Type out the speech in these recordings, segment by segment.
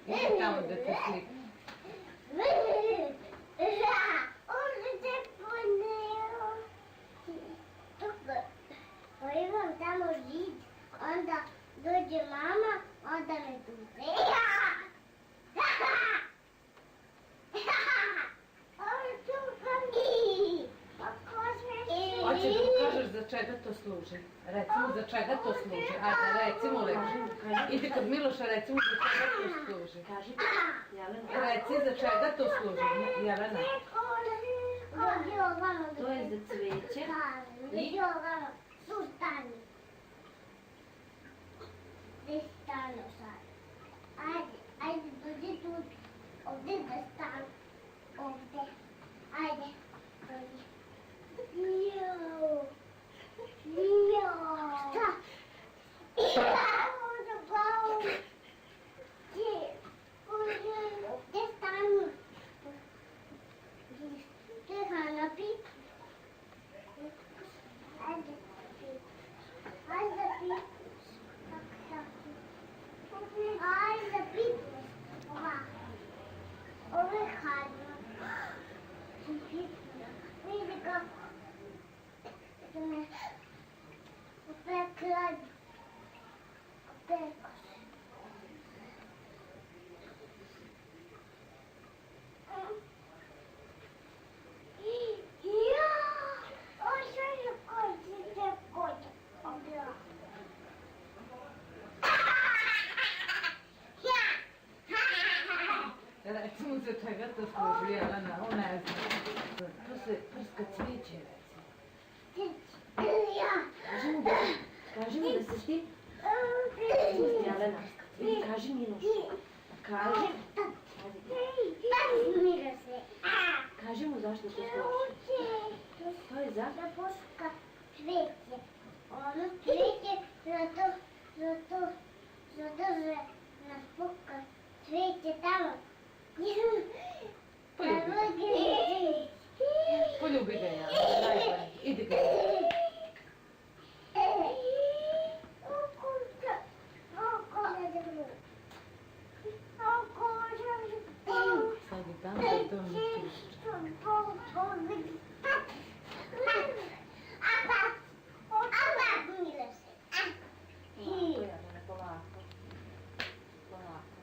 Idi tamo da te slika. Imam tamo žid, onda dođe mama, onda me tuze. Hoće da kažeš za čega to služi. Recimo za čega to služi. Ajde, recimo leži. Idi kod Miloša, recimo za čega to služi. Kaži, Jelena. Reci za čega to služi, Jelena. To je za cveće. I? Sustani. Gdje stanu sad? Ajde, dođi tu. Ovdje da stanu. Ovdje. Ajde, dođi. Šta? Gdje stanu? Gdje hanapi? Ajde pi. Ajde pi. Ovo je hladno. Vidi kako se me opekla. Opekla se. Recimo za čega to služi, Jelena, on ne zna. To se prska cvijeće, recimo. Kaži mu da se ti... Jelena, kaži Milošu. Kaži. Kaži mu zašto to služi. To je za? Da puška cvijeće. Ono cvijeće zato že nas puška cvijeće tamo. Poljubi ga, Jelena, najbolje. Idi ga. Sad je tamo da to mi tišće. Polako, Jelena, polako. Polako.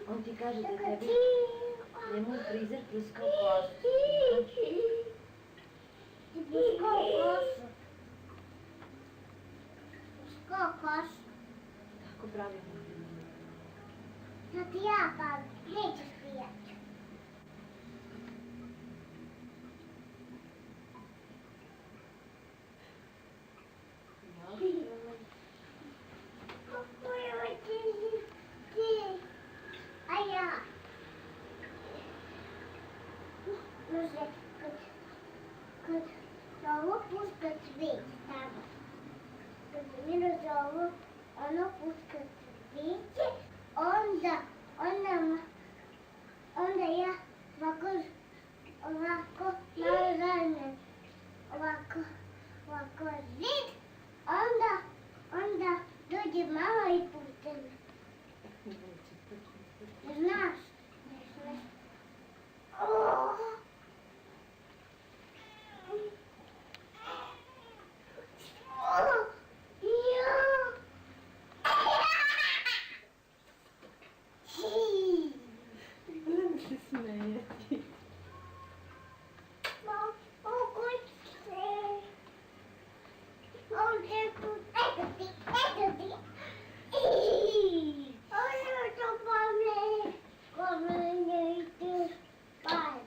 On ti kaže da tebi njemu frizer prskao kosu. Ti prskao kosu. Prskao kosu. Tako pravilno. Da ti ja pa nećeš pijati. Kako je ti? A ja? Može, kad ovo puška cvijeće tamo, kad Milo zovu, ono puška cvijeće, onda ja ovako malo zajednem, ovako zid, onda dođe mama i pušte me. Znaš? Gledam se smejati. Eto ti. Ono to kome ne ide spaj.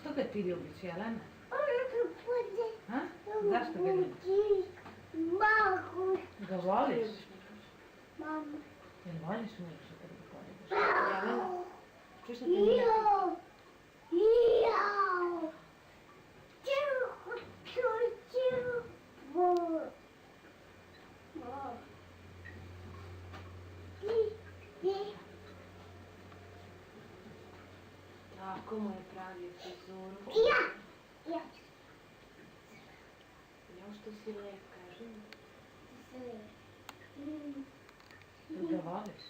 Što ga ti ljubiš, Jelena? Ha? Zašto ga ljubiš? Mahu. Ga voliš? Mama. Jel voliš Miloša kad ga poljubiš? Jelena, čuš šta ti nije? Jao. Tako mu je pravi frizuru. Ja. Ja. Ja što si lep, kaži mi. Sve. Da ga voliš?